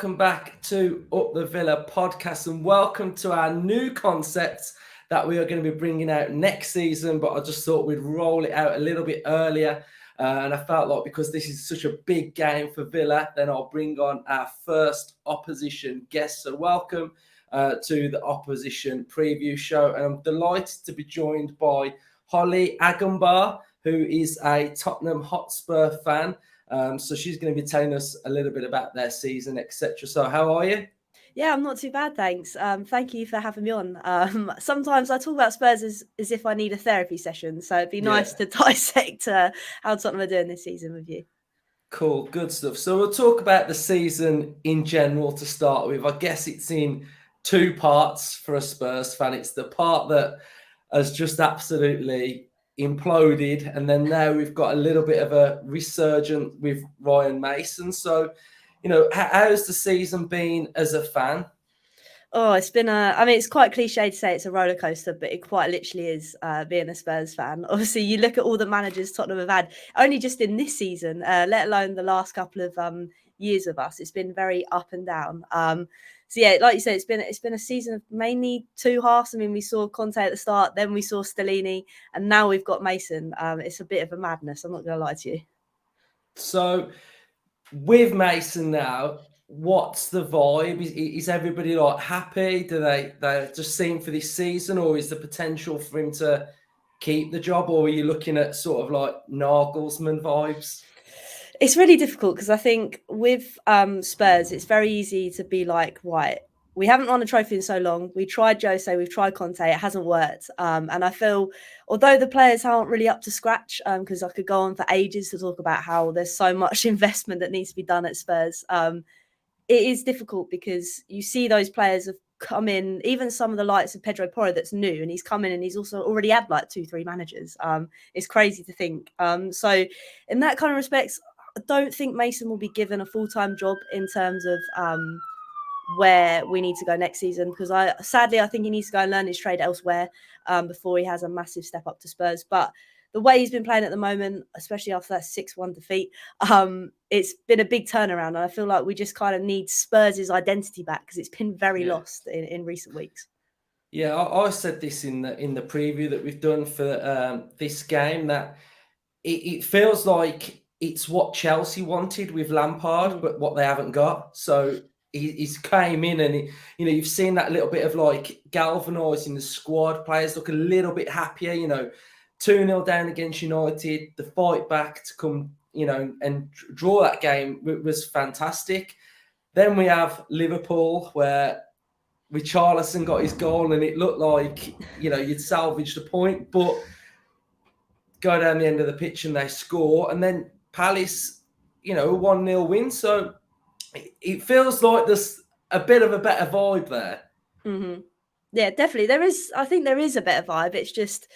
welcome back to Up the Villa podcast, and welcome to our new concept that we are going to be bringing out next season. But I just thought we'd roll it out a little bit earlier, and I felt like because this is such a big game for Villa, then I'll bring on our first opposition guest. So welcome to the opposition preview show, and I'm delighted to be joined by Hollie Agombar, who is a Tottenham Hotspur fan. So she's going to be telling us a little bit about their season, etc. So how are you? Yeah, I'm not too bad, thanks. Thank you for having me on. Sometimes I talk about Spurs as if I need a therapy session, so it'd be nice to dissect how Tottenham are doing this season with you. Cool, good stuff. So we'll talk about the season in general to start with. I guess it's in two parts for a Spurs fan. It's the part that has just absolutely imploded, and then now we've got a little bit of a resurgence with Ryan Mason. So, how's the season been as a fan? Oh, it's been it's quite cliche to say it's a roller coaster, but it quite literally is being a Spurs fan. Obviously, you look at all the managers Tottenham have had, only just in this season, let alone the last couple of years of us. It's been very up and down. So yeah, like you said, it's been a season of mainly two halves. I mean, we saw Conte at the start, then we saw Stellini, and now we've got Mason. It's a bit of a madness. I'm not going to lie to you. So with Mason now, what's the vibe? Is everybody like happy? Do they just seem for this season, or is the potential for him to keep the job, or are you looking at sort of like Nagelsmann vibes? It's really difficult because I think with Spurs, it's very easy to be like, right, we haven't won a trophy in so long. We tried Jose, we've tried Conte, it hasn't worked. And I feel, although the players aren't really up to scratch, because I could go on for ages to talk about how there's so much investment that needs to be done at Spurs. It is difficult because you see those players have come in, even some of the likes of Pedro Porro that's new, and he's come in and he's also already had like 2-3 managers. It's crazy to think. So in that kind of respects, I don't think Mason will be given a full-time job in terms of where we need to go next season, because I think he needs to go and learn his trade elsewhere before he has a massive step up to Spurs. But the way he's been playing at the moment, especially after that 6-1 defeat, it's been a big turnaround. And I feel like we just kind of need Spurs' identity back because it's been very lost in recent weeks. Yeah, I said this in the preview that we've done for this game, that it feels like it's what Chelsea wanted with Lampard, but what they haven't got. So he's came in and, you've seen that little bit of like galvanising the squad. Players look a little bit happier, 2-0 down against United, the fight back to come, and draw that game was fantastic. Then we have Liverpool, where Richarlison got his goal and it looked like, you'd salvaged a point, but go down the end of the pitch and they score. And then Palace, a 1-0 win. So it feels like there's a bit of a better vibe there. Mm-hmm. Yeah, definitely. I think there is a better vibe. It's just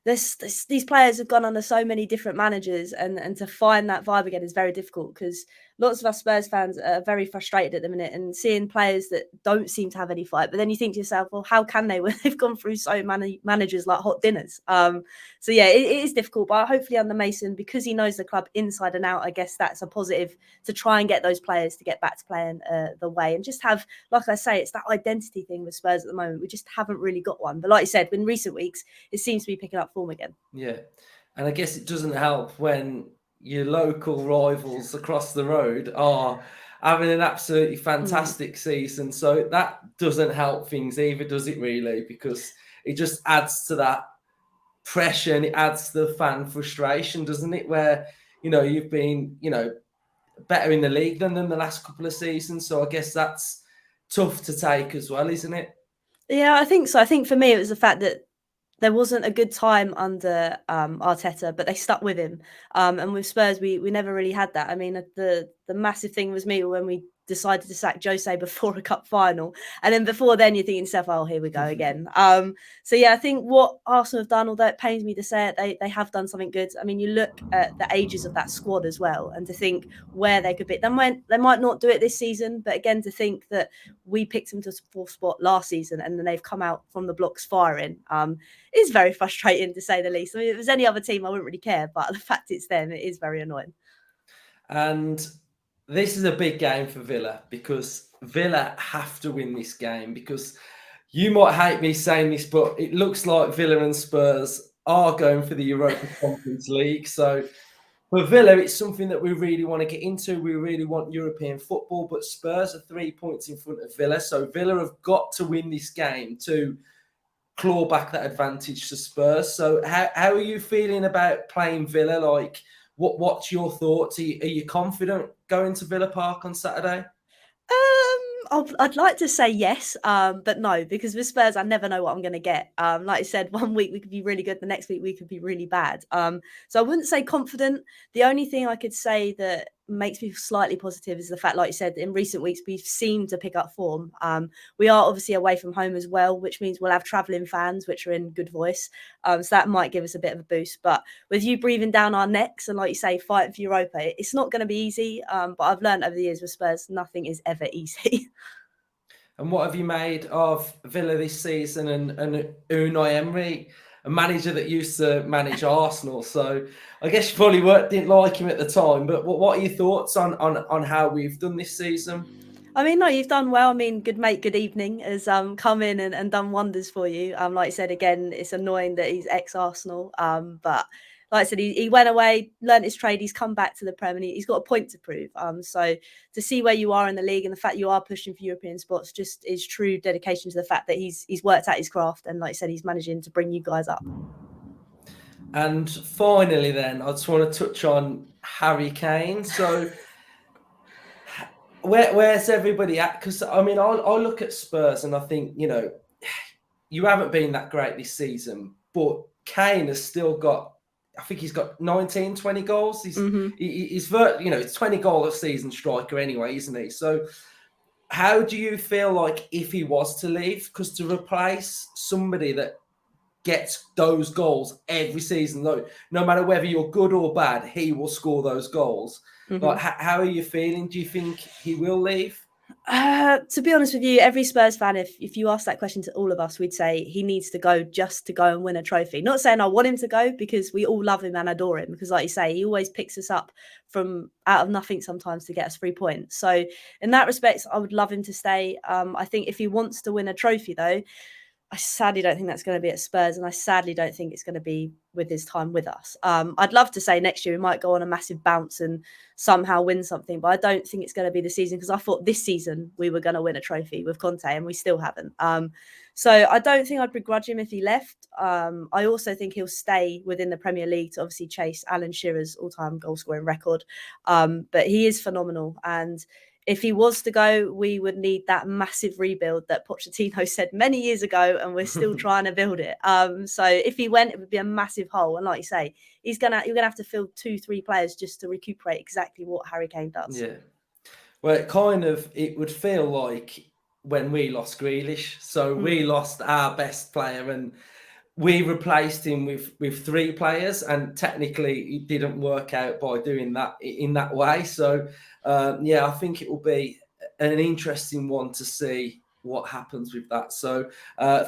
these players have gone under so many different managers, and to find that vibe again is very difficult, because lots of us Spurs fans are very frustrated at the minute and seeing players that don't seem to have any fight. But then you think to yourself, well, how can they when they've gone through so many managers like hot dinners? So yeah, it is difficult, but hopefully under Mason, because he knows the club inside and out, I guess that's a positive to try and get those players to get back to playing the way, and just have, like I say, it's that identity thing with Spurs at the moment. We just haven't really got one. But like you said, in recent weeks, it seems to be picking up form again. Yeah. And I guess it doesn't help when your local rivals across the road are having an absolutely fantastic season. So that doesn't help things either, does it really? Because it just adds to that pressure and it adds to the fan frustration, doesn't it? Where, you've been, better in the league than the last couple of seasons. So I guess that's tough to take as well, isn't it? Yeah, I think so. I think for me, it was the fact that there wasn't a good time under Arteta, but they stuck with him. And with Spurs, we never really had that. I mean, the massive thing was me when we decided to sack Jose before a cup final. And then before then, you're thinking to yourself, oh, here we go again. So, yeah, I think what Arsenal have done, although it pains me to say it, they have done something good. I mean, you look at the ages of that squad as well, and to think where they could be. They might not do it this season, but again, to think that we picked them to fourth spot last season and then they've come out from the blocks firing. Is very frustrating, to say the least. I mean, if it was any other team, I wouldn't really care, but the fact it's them, it is very annoying. And this is a big game for Villa, because Villa have to win this game because you might hate me saying this, but it looks like Villa and Spurs are going for the Europa Conference League. So for Villa, it's something that we really want to get into. We really want European football, but Spurs are 3 points in front of Villa. So Villa have got to win this game to claw back that advantage to Spurs. So how are you feeling about playing Villa? Like, what's your thoughts? Are you confident going to Villa Park on Saturday? I'd like to say yes, but no, because with Spurs, I never know what I'm going to get. Like I said, one week we could be really good, the next week we could be really bad. So I wouldn't say confident. The only thing I could say that makes me slightly positive is the fact, like you said, in recent weeks we've seemed to pick up form. We are obviously away from home as well, which means we'll have travelling fans, which are in good voice. So that might give us a bit of a boost. But with you breathing down our necks and, like you say, fighting for Europa, it's not going to be easy. But I've learned over the years with Spurs, nothing is ever easy. And what have you made of Villa this season and Unai Emery, a manager that used to manage Arsenal? So I guess you probably didn't like him at the time, but what are your thoughts on how we've done this season? I mean, no, you've done well. I mean, good mate, good evening has come in and done wonders for you. Like I said, again, it's annoying that he's ex-Arsenal. But like I said, he went away, learnt his trade, he's come back to the Premier League. He's got a point to prove. So to see where you are in the league and the fact you are pushing for European spots just is true dedication to the fact that he's worked at his craft, and like I said, he's managing to bring you guys up. And finally, then, I just want to touch on Harry Kane. So where's everybody at? Because I mean, I look at Spurs and I think, you haven't been that great this season, but Kane has still got, I think he's got 19, 20 goals. He's 20 goal a season striker anyway, isn't he? So how do you feel like if he was to leave? Because to replace somebody that gets those goals every season, no matter whether you're good or bad, he will score those goals. Like, how are you feeling? Do you think he will leave? To be honest with you, every Spurs fan, if you ask that question to all of us, we'd say he needs to go just to go and win a trophy. Not saying I want him to go, because we all love him and adore him, because like you say, he always picks us up from out of nothing sometimes to get us 3 points. So in that respect, I would love him to stay. I think if he wants to win a trophy, though, I sadly don't think that's going to be at Spurs, and I sadly don't think it's going to be with his time with us. I'd love to say next year we might go on a massive bounce and somehow win something, but I don't think it's going to be the season, because I thought this season we were going to win a trophy with Conte, and we still haven't. So I don't think I'd begrudge him if he left. I also think he'll stay within the Premier League to obviously chase Alan Shearer's all-time goal-scoring record. But he is phenomenal, and if he was to go, we would need that massive rebuild that Pochettino said many years ago, and we're still trying to build it. So if he went, it would be a massive hole. And like you say, you're gonna have to field 2-3 players just to recuperate exactly what Harry Kane does. Yeah. Well, it would feel like when we lost Grealish. So we lost our best player and we replaced him with 3 players, and technically it didn't work out by doing that in that way. So I think it will be an interesting one to see what happens with that. So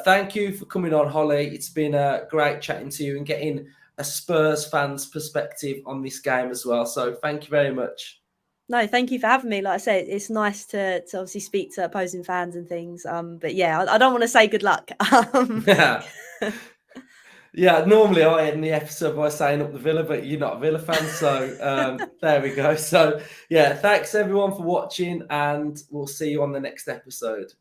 thank you for coming on, Hollie. It's been great chatting to you and getting a Spurs fan's perspective on this game as well. So thank you very much. No, thank you for having me. Like I say, it's nice to obviously speak to opposing fans and things. But yeah, I don't want to say good luck. Yeah, normally I end the episode by saying up the Villa, but you're not a Villa fan, so there we go. So yeah, thanks everyone for watching, and we'll see you on the next episode.